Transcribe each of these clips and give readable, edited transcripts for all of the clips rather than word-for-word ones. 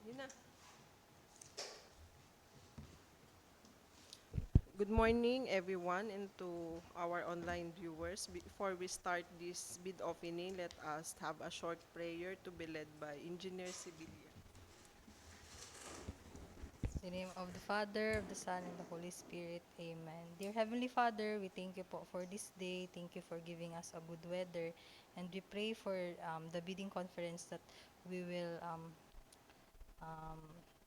Yun na. Good morning, everyone, and to our online viewers. Before we start this bid opening, let us have a short prayer to be led by Engineer Sibilia. In the name of the Father, of the Son, and the Holy Spirit. Amen. Dear Heavenly Father, we thank you po for this day. Thank you for giving us a good weather. And we pray for the bidding conference that we will um,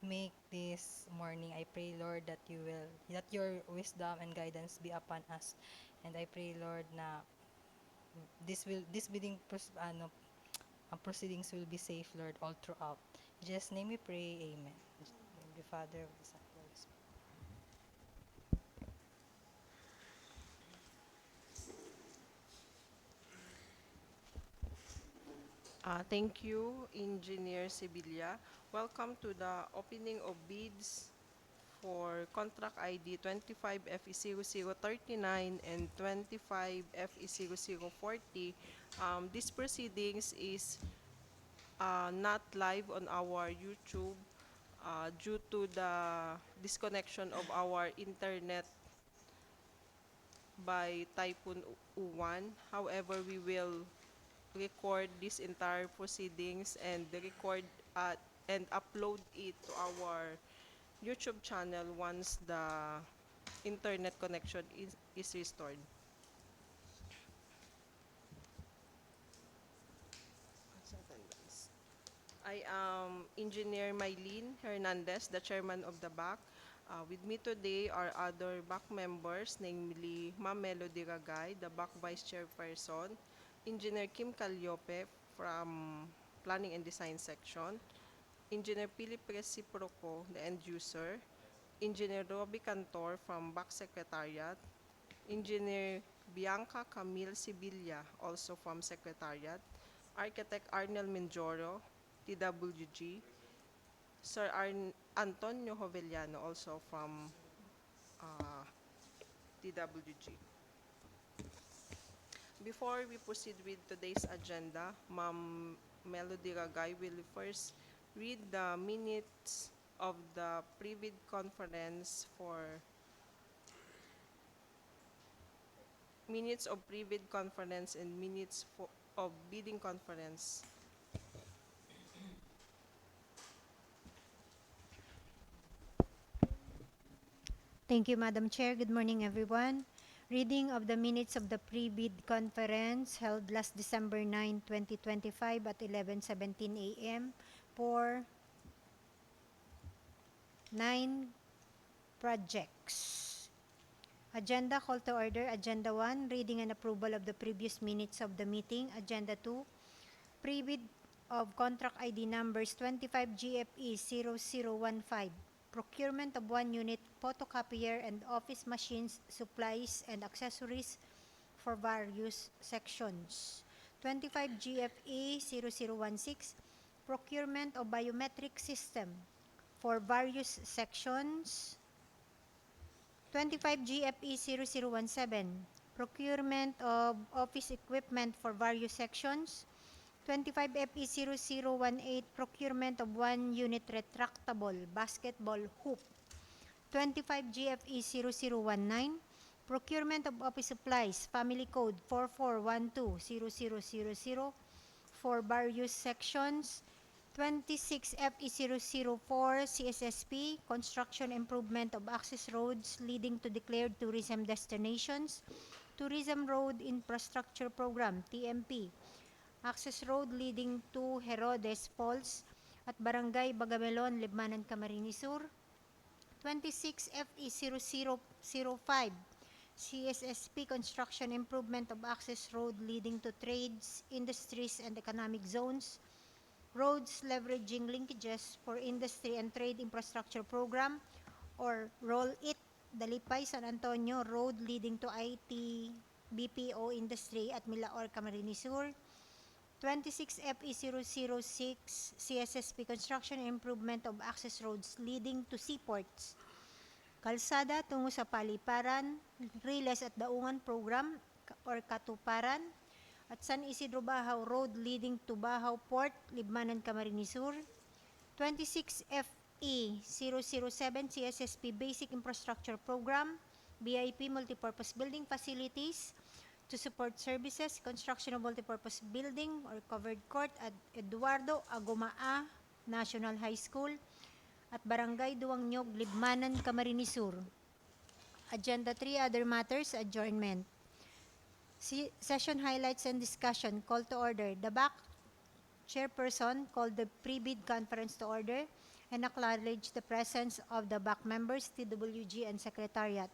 make this morning. I pray, Lord, that your wisdom and guidance be upon us. And I pray, Lord, na this bidding proceedings will be safe, Lord, all throughout. In Jesus' name we pray. Amen. In the name of the Father, of the Son, and of the Holy Spirit. Thank you, Engineer Sibilia. Welcome to the opening of bids for contract ID 25 FE0039 and 25 FE0040. This proceedings is not live on our YouTube due to the disconnection of our internet by Typhoon Uwan. However, we will record this entire proceedings and record and upload it to our YouTube channel once the internet connection is restored. I am Engineer Maylene Hernandez, the chairman of the BAC. With me today are other BAC members, namely Ma'am Melody Ragay, the BAC Vice Chairperson, Engineer Kim Caliope from Planning and Design Section, Engineer Philip Reciproco, the end user, Engineer Robbie Cantor from BAC Secretariat, Engineer Bianca Camille Sibilia, also from Secretariat, Architect Arnel Minjoro, TWG, Sir Antonio Hovellano, also from TWG. Before we proceed with today's agenda, Ma'am Melody Ragay will first read the minutes of the pre-bid conference and minutes of bidding conference. Thank you, Madam Chair. Good morning, everyone. Reading of the minutes of the pre-bid conference held last December 9, 2025 at 11:17 a.m. for 9 projects. Agenda call to order. Agenda 1, reading and approval of the previous minutes of the meeting. Agenda 2, pre-bid of contract ID numbers 25 GFE 0015, procurement of 1 unit photocopier and office machines, supplies, and accessories for various sections. 25 GFE 0016, procurement of biometric system for various sections. 25 GFE 0017, procurement of office equipment for various sections. 25 FE 0018, procurement of 1 unit retractable basketball hoop. 25 GFE 0019, procurement of office supplies, family code 44120000 for various sections. 26 FE 004, CSSP, construction improvement of access roads leading to declared tourism destinations, Tourism Road Infrastructure Program, TMP, access road leading to Herodes Falls at Barangay Bagamelon, Libmanan, Camarines Sur. 26 FE 0005, CSSP, construction improvement of access road leading to trades, industries, and economic zones, roads leveraging linkages for industry and trade infrastructure program, or Roll It, Dalipay San Antonio Road leading to IT BPO industry at Milaor, Camarines Sur. 26 FE 006, CSSP, construction and improvement of access roads leading to seaports, kalsada tungo sa Paliparan, Riles at Daungan Program or Katuparan, at San Isidro Bahaw Road leading to Bahaw Port, Libmanan, Camarines Sur. 26 FE 007 CSSP Basic Infrastructure Program, BIP Multipurpose Building Facilities to support services, construction of multipurpose building or covered court at Eduardo Agomaa National High School at Barangay Duangnyog, Libmanan, Camarines Sur. Agenda 3, other matters, adjournment. Session highlights and discussion, call to order. The BAC chairperson called the pre-bid conference to order and acknowledged the presence of the BAC members, TWG, and Secretariat.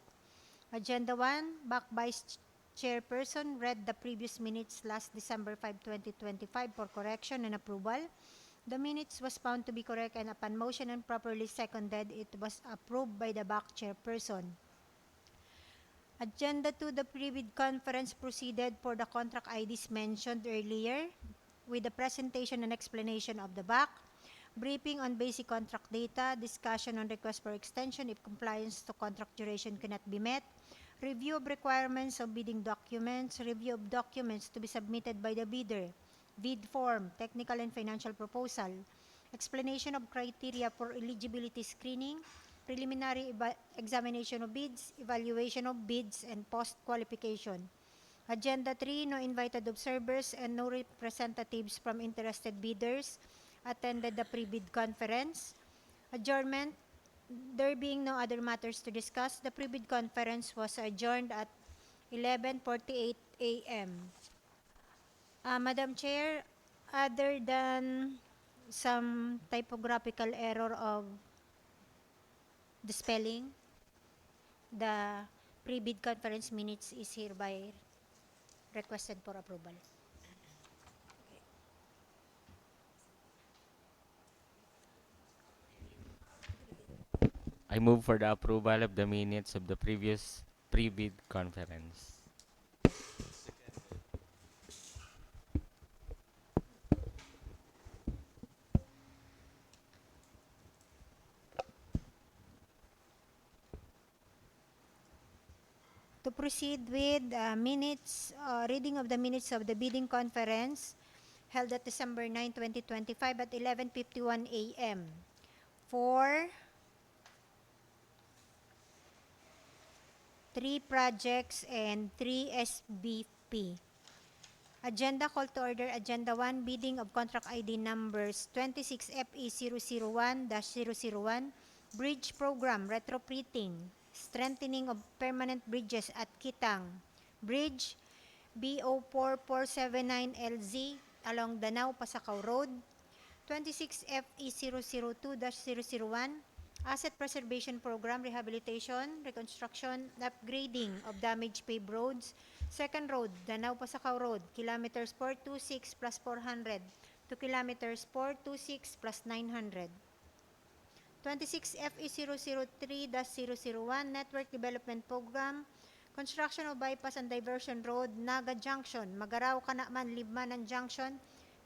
Agenda 1, BAC Vice Chairperson read the previous minutes last December 5, 2025 for correction and approval. The minutes was found to be correct and upon motion and properly seconded, it was approved by the BAC Chairperson. Agenda 2, the pre-bid conference proceeded for the contract IDs mentioned earlier with the presentation and explanation of the BAC, briefing on basic contract data, discussion on request for extension if compliance to contract duration cannot be met, review of requirements of bidding documents, review of documents to be submitted by the bidder, bid form, technical and financial proposal, explanation of criteria for eligibility screening, preliminary examination of bids, evaluation of bids, and post-qualification. Agenda 3, no invited observers and no representatives from interested bidders attended the pre-bid conference. Adjournment, there being no other matters to discuss, the pre-bid conference was adjourned at 11:48 a.m. Madam Chair, other than some typographical error of the spelling, the pre-bid conference minutes is hereby requested for approval. I move for the approval of the minutes of the previous pre-bid conference. To proceed with minutes, reading of the minutes of the bidding conference held at December 9, 2025 at 11:51 a.m. for 3 projects and 3 SBP. Agenda call to order. Agenda 1, bidding of contract ID numbers 26 FE 001-001, Bridge Program Retrofitting, Strengthening of Permanent Bridges at Kitang Bridge, BO 4479LZ along Danao, Pasakaw Road. 26 FE 002-001, Asset Preservation Program Rehabilitation, Reconstruction, Upgrading of Damaged Paved Roads, Second Road, Danao, Pasakaw Road, kilometers 426 plus 400 to kilometers 426 plus 900. 26 FE 003-001, Network Development Program, Construction of Bypass and Diversion Road, Naga Junction, Magaraw, Kanakman, Libmanan Junction,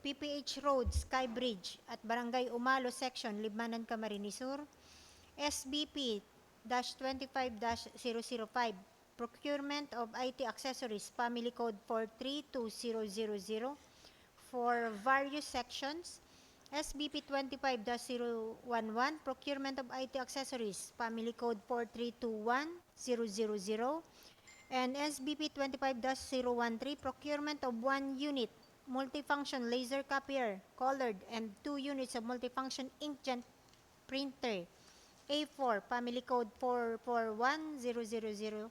PPH Road, Sky Bridge, at Barangay Umalo Section, Libmanan, Camarines Sur. SBP-25-005, Procurement of IT Accessories, Family Code 432000 for various sections. SBP 25-011, Procurement of IT Accessories, Family Code 4321000, and SBP 25-013, Procurement of 1 unit multifunction laser copier, colored, and 2 units of multifunction inkjet printer, A4, Family Code 441000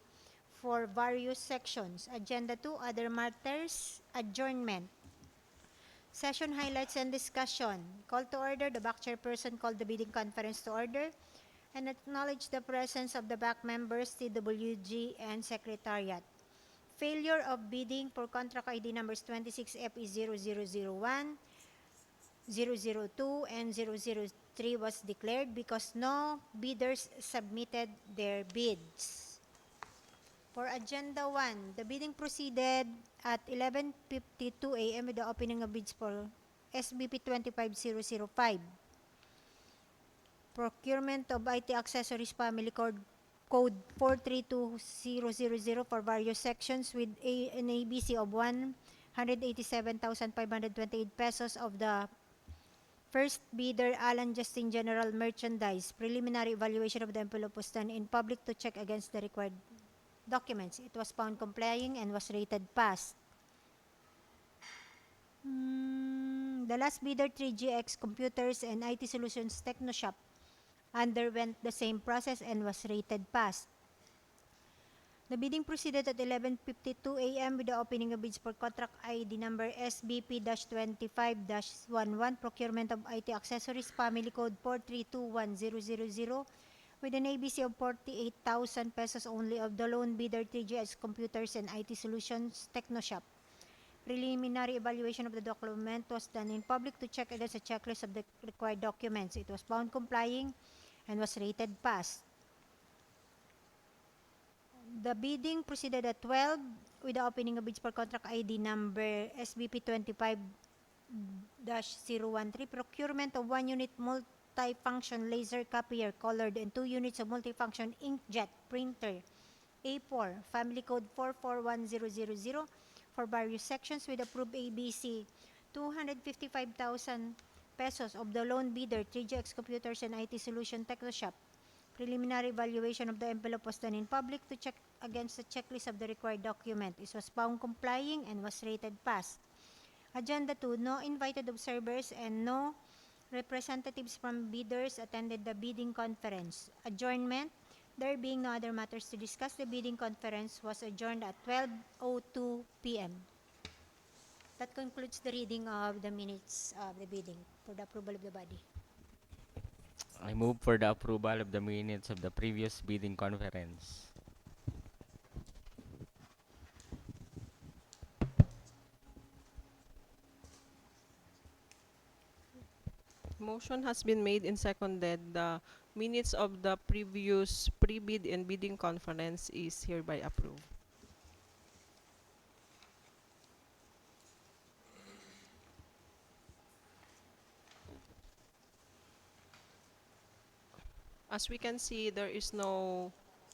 for various sections. Agenda 2, other matters, adjournment. Session highlights and discussion. Call to order. The BAC chairperson called the bidding conference to order and acknowledged the presence of the BAC members, TWG, and Secretariat. Failure of bidding for contract ID numbers 26 FE 0001, 002, and 003 was declared because no bidders submitted their bids. For Agenda 1, the bidding proceeded at 11:52 a.m. with the opening of bids for SBP 25005, Procurement of IT Accessories, Family Code 432000 for various sections with an ABC of 187,528 pesos of the First bidder, Alan Justin General Merchandise. Preliminary evaluation of the envelope was done in public to check against the required documents. It was found complying and was rated pass. The last bidder, 3GX Computers and IT Solutions Technoshop, underwent the same process and was rated pass. The bidding proceeded at 11:52 a.m. with the opening of bids for contract ID number SBP-25-11, procurement of IT accessories, family code 4321000, with an ABC of 48,000 pesos only of the lone bidder, 3GX Computers and IT Solutions Technoshop. Preliminary evaluation of the document was done in public to check against a checklist of the required documents. It was found complying and was rated pass. The bidding proceeded at 12 with the opening of bids for contract ID number SBP 25-013, procurement of 1 unit multifunction laser copier colored and 2 units of multifunction inkjet printer A4, family code 441000, for various sections with approved ABC 255,000 pesos of the lone bidder, 3GX Computers and IT Solution Technoshop. Preliminary evaluation of the envelope was done in public to check against the checklist of the required document. It was found complying and was rated pass. Agenda 2, no invited observers and no representatives from bidders attended the bidding conference. Adjournment. There being no other matters to discuss, the bidding conference was adjourned at 12:02 p.m. That concludes the reading of the minutes of the bidding for the approval of the body. I move for the approval of the minutes of the previous bidding conference. Motion has been made and seconded. The minutes of the previous pre-bid and bidding conference is hereby approved. As we can see, there is no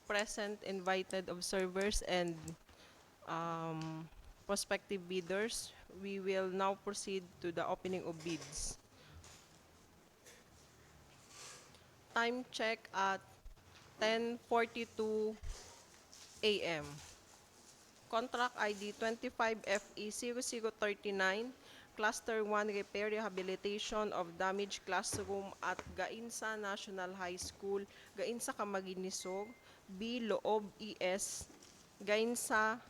present invited observers and prospective bidders. We will now proceed to the opening of bids. Time check at 10:42 a.m. Contract ID 25FE0039, Cluster 1 Repair Rehabilitation of Damaged Classroom at Gainsa National High School, Gainsa Camiguinisog. B. Loob ES, Gainsa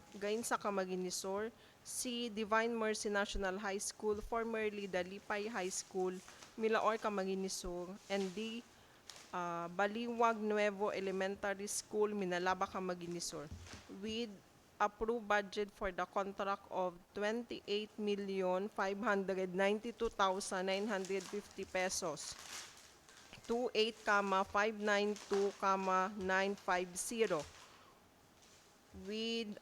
Camiguinisor. C. Divine Mercy National High School, formerly Dalipay High School, Milaor Camiguinisog. And D. Baliwag Nuevo Elementary School, Minalaba Camiguinisor, with approved budget for the contract of 28,592,950 pesos. 28,592,950 with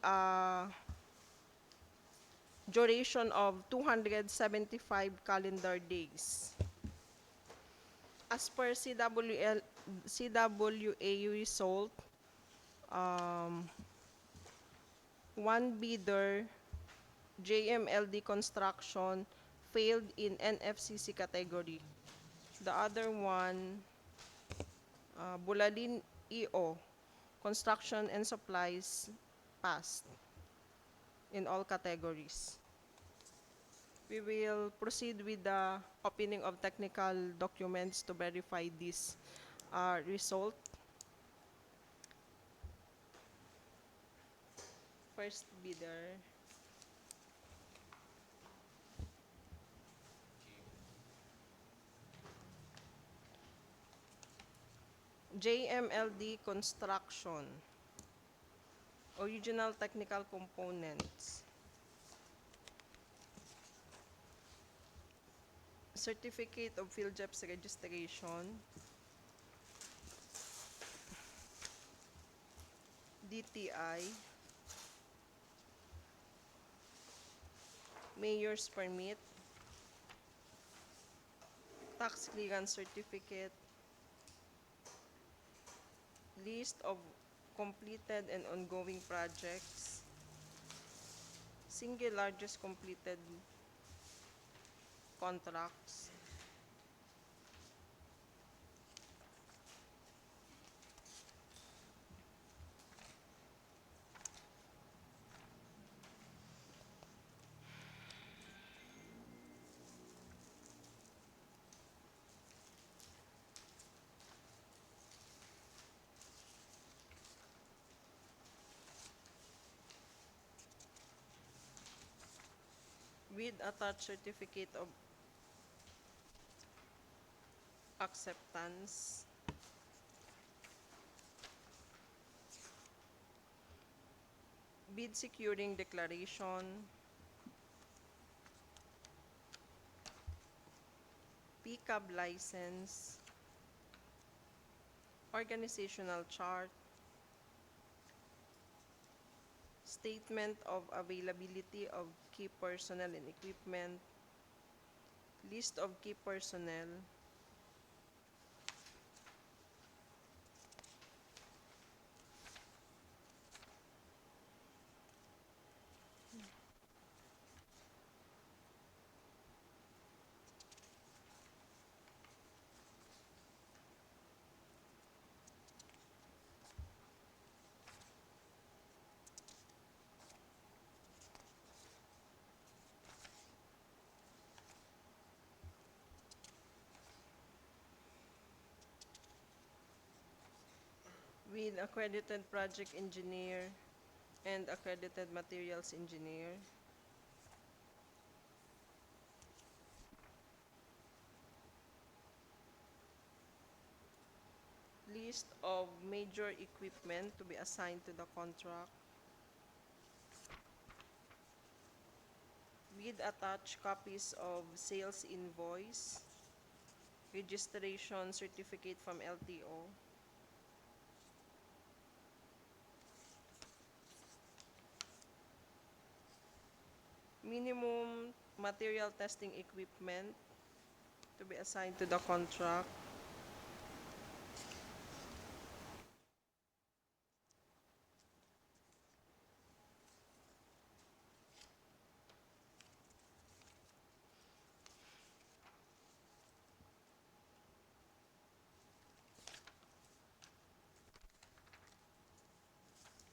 duration of 275 calendar days. As per CWA result, one bidder, JMLD Construction, failed in NFCC category. The other one, Bulalin EO, Construction and Supplies, passed in all categories. We will proceed with the opening of technical documents to verify this result. First bidder, JMLD Construction, original technical components, certificate of PhilJEPS registration, DTI, mayor's permit, tax clearance certificate, list of completed and ongoing projects, single largest completed contracts, with attached certificate of acceptance, bid securing declaration, PCAB license, organizational chart, statement of availability of key personnel and equipment, list of key personnel, with accredited project engineer and accredited materials engineer, list of major equipment to be assigned to the contract, with attached copies of sales invoice, registration certificate from LTO, minimum material testing equipment to be assigned to the contract,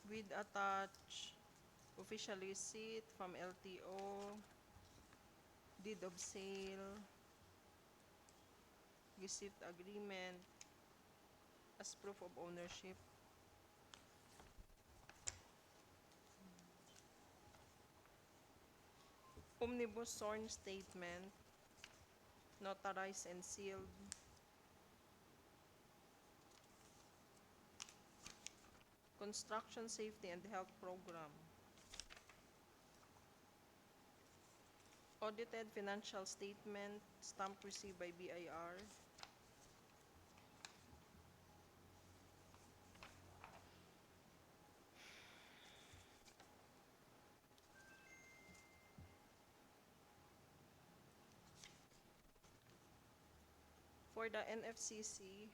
with attached official receipt from LTO, deed of sale, receipt agreement as proof of ownership, omnibus sworn statement, notarized and sealed, construction safety and health program, audited financial statement, stamp received by BIR, for the NFCC,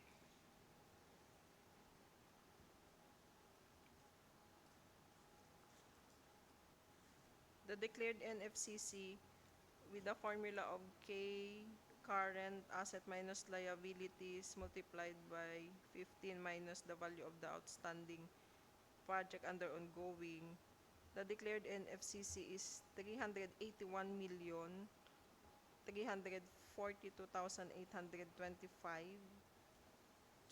the declared NFCC with the formula of K current asset minus liabilities multiplied by 15 minus the value of the outstanding project under ongoing. The declared NFCC is 381,342,825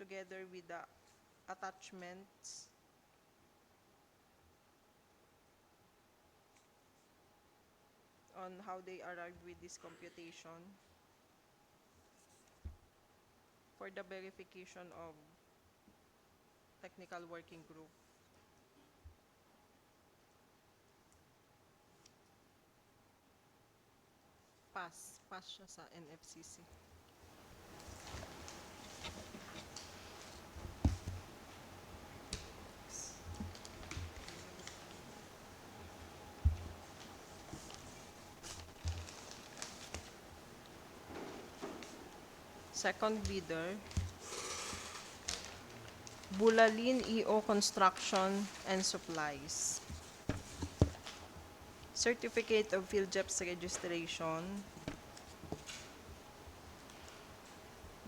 together with the attachments on how they arrived with this computation for the verification of technical working group. Pass siya sa NFCC. Second bidder, Bulalin EO Construction and Supplies. Certificate of PhilJEPS registration,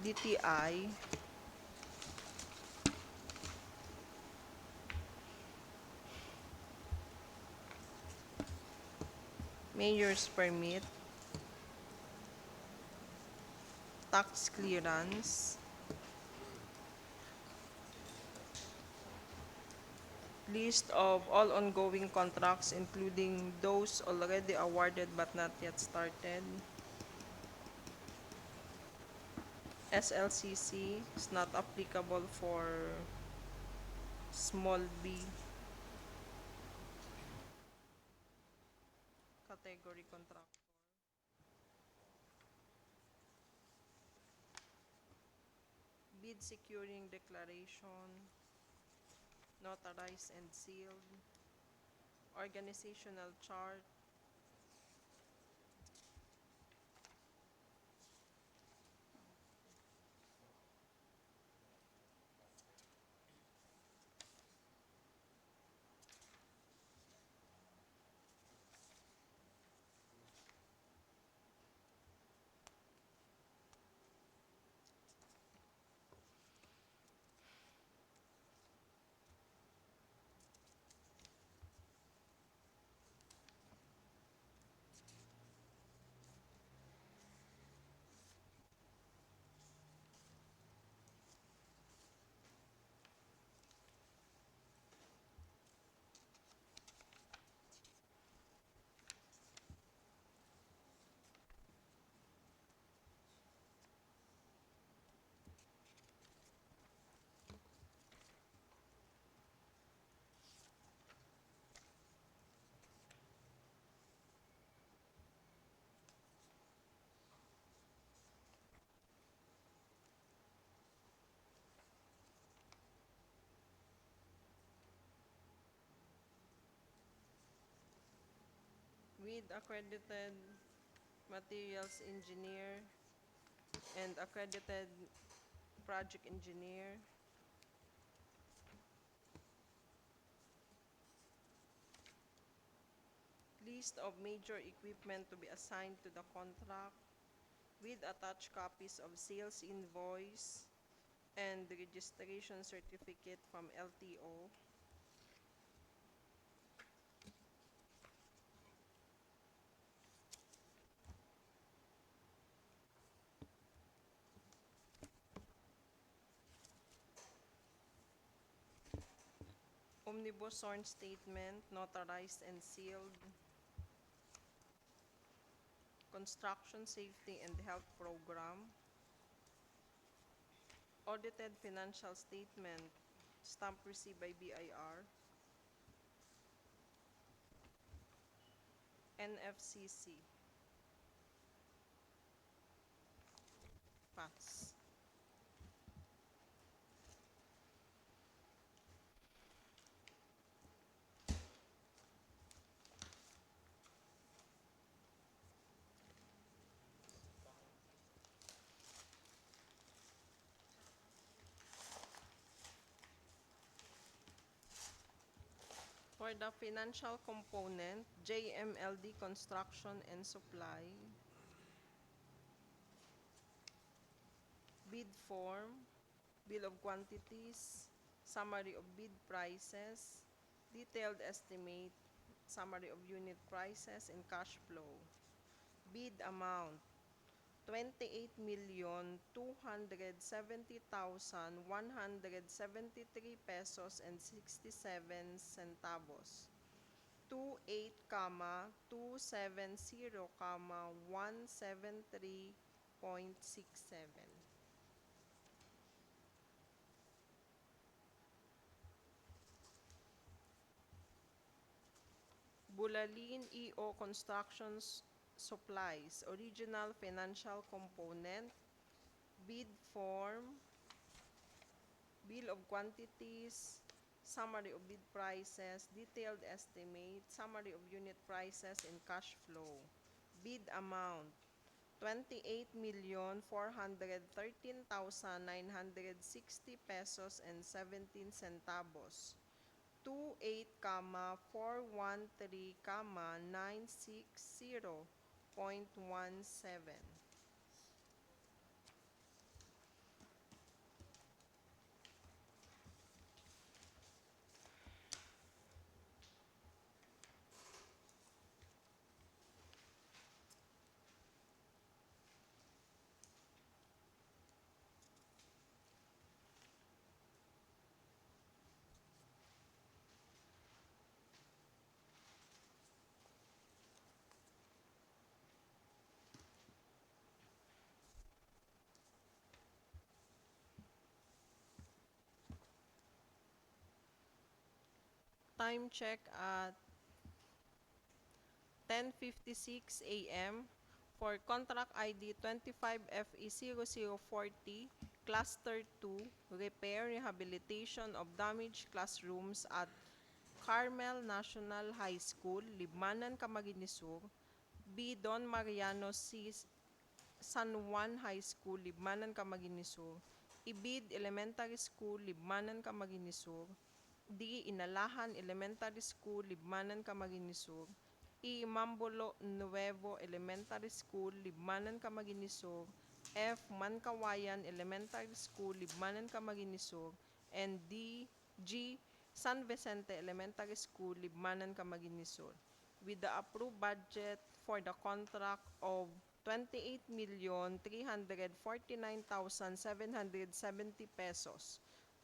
DTI, Mayor's Permit, Tax Clearance, List of all ongoing contracts, including those already awarded but not yet started. SLCC is not applicable for small B category contract. Bid securing declaration, notarized and sealed. Organizational chart, with accredited materials engineer and accredited project engineer. List of major equipment to be assigned to the contract with attached copies of sales invoice and registration certificate from LTO. Omnibus sworn statement, notarized and sealed. Construction safety and health program. Audited financial statement, stamp received by BIR. NFCC. Pass. For the financial component, JMLD Construction and Supply. Bid form, bill of quantities, summary of bid prices, detailed estimate, summary of unit prices, and cash flow. Bid amount, 28,270,173 pesos and 67 centavos. 28, 270, 173.67. Bulalin EO Constructions Supplies, original financial component, bid form, bill of quantities, summary of bid prices, detailed estimate, summary of unit prices, and cash flow. Bid amount, 28,413,960 pesos and 17 centavos. 28, 413, 960.17. Time check at 10:56 a.m. for contract ID 25FE0040, Cluster 2, repair rehabilitation of damaged classrooms at Carmel National High School, Libmanan, Camarines Sur, B. Don Mariano C. San Juan High School, Libmanan, Camarines Sur, Ibid Elementary School, Libmanan, Camarines Sur, D. Inalahan Elementary School, Libmanan, Camarines Sur, E. Mambolo Nuevo Elementary School, Libmanan, Camarines Sur, F. Mankawayan Elementary School, Libmanan, Camarines Sur, and G. San Vicente Elementary School, Libmanan, Camarines Sur, with the approved budget for the contract of 28,349,770 pesos,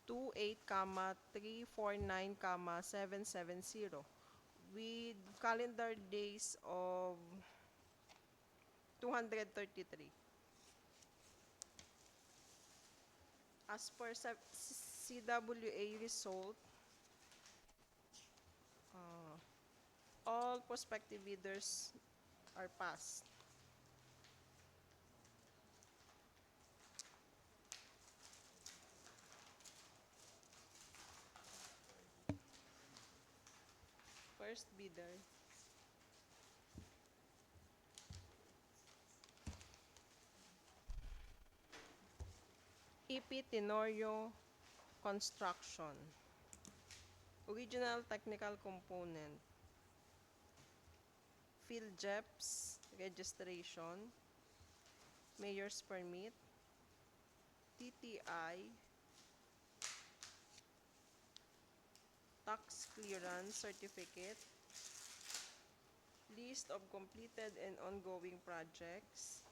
28,349,770, with calendar days of 233. As per CWA result, all prospective bidders are passed. First bidder, EP Tenorio Construction. Original technical component, PhilJeps registration, mayor's permit, TTI, tax clearance certificate, list of completed and ongoing projects,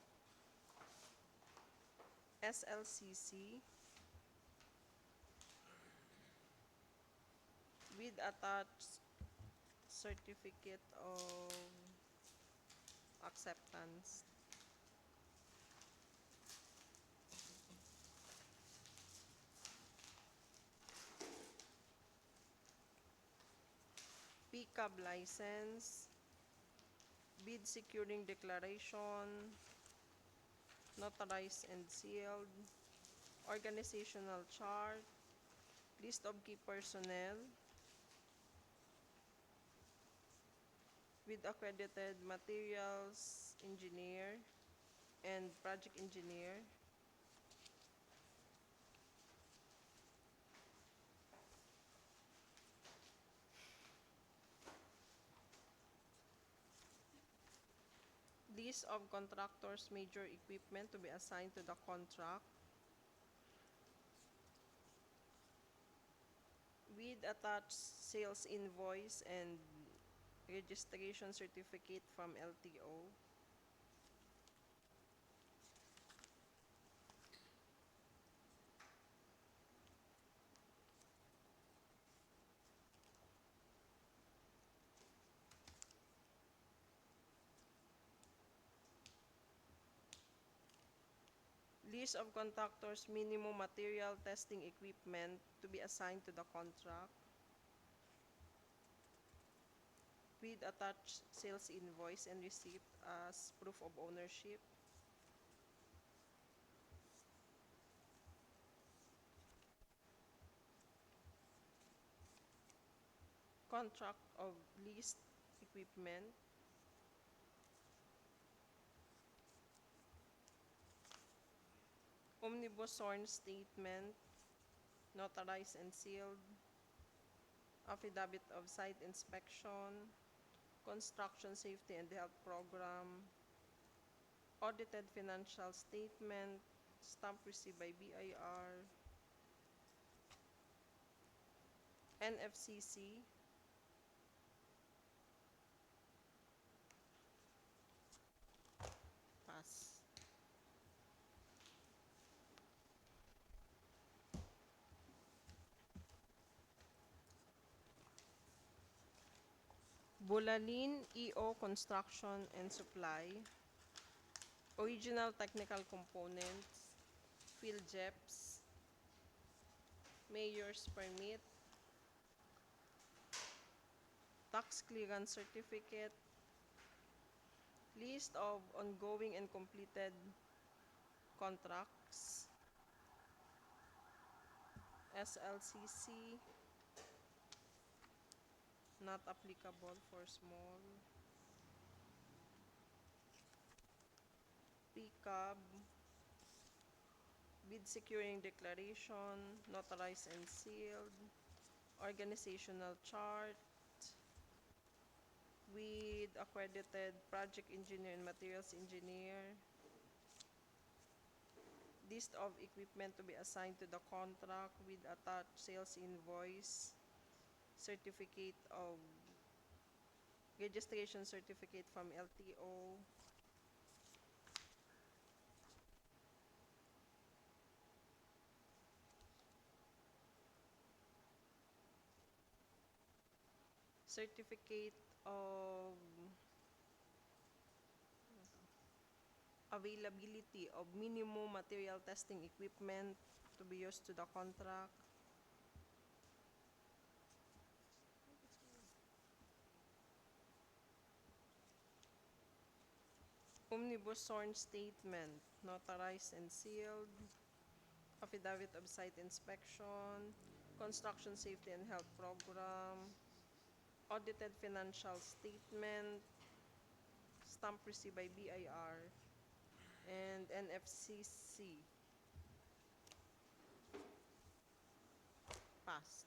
SLCC, with attached certificate of acceptance. PCAB license, bid securing declaration, notarized and sealed, organizational chart, list of key personnel, with accredited materials engineer and project engineer, list of contractors' major equipment to be assigned to the contract, with attached sales invoice and registration certificate from LTO, list of contractors' minimum material testing equipment to be assigned to the contract, with attached sales invoice and receipt as proof of ownership, contract of leased equipment, omnibus sworn statement, notarized and sealed, affidavit of site inspection, construction safety and health program, audited financial statement, stamp received by BIR, NFCC, pass. Bulalin EO Construction and Supply, original technical components, PhilJeps, mayor's permit, tax clearance certificate, list of ongoing and completed contracts, SLCC, not applicable for small, PCAB, bid securing declaration, notarized and sealed, organizational chart, with accredited project engineer and materials engineer, list of equipment to be assigned to the contract with attached sales invoice, certificate of registration certificate from LTO, certificate of availability of minimum material testing equipment to be used to the contract, omnibus sworn statement, notarized and sealed, affidavit of site inspection, construction safety and health program, audited financial statement, stamp received by BIR, and NFCC. Passed.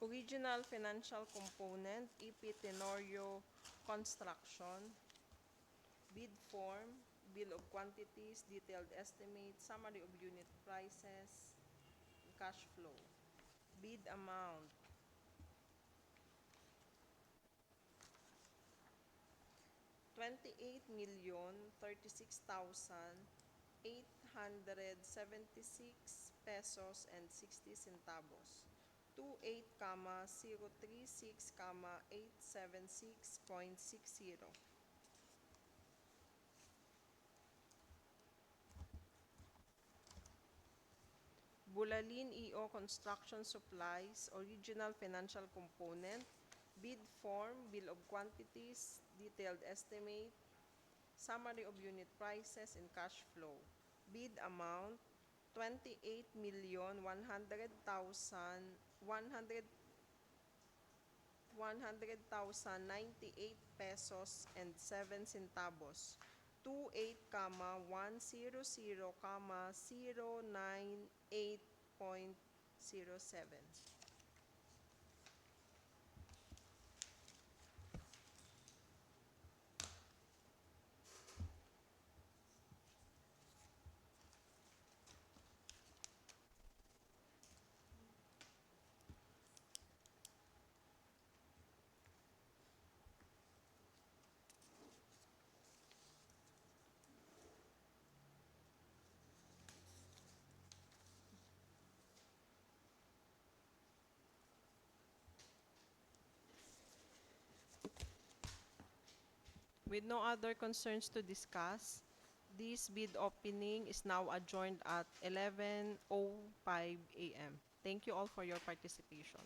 Original financial component, EP Tenorio Construction, bid form, bill of quantities, detailed estimate, summary of unit prices, cash flow. Bid amount, 28,036,876 and 60 centavos. 28,036,876.60. Bulalin EO Construction Supplies, original financial component, bid form, bill of quantities, detailed estimate, summary of unit prices and cash flow. Bid amount, 100,098 pesos and 7 centavos. 28,100,098.07. With no other concerns to discuss, this bid opening is now adjourned at 11:05 a.m. Thank you all for your participation.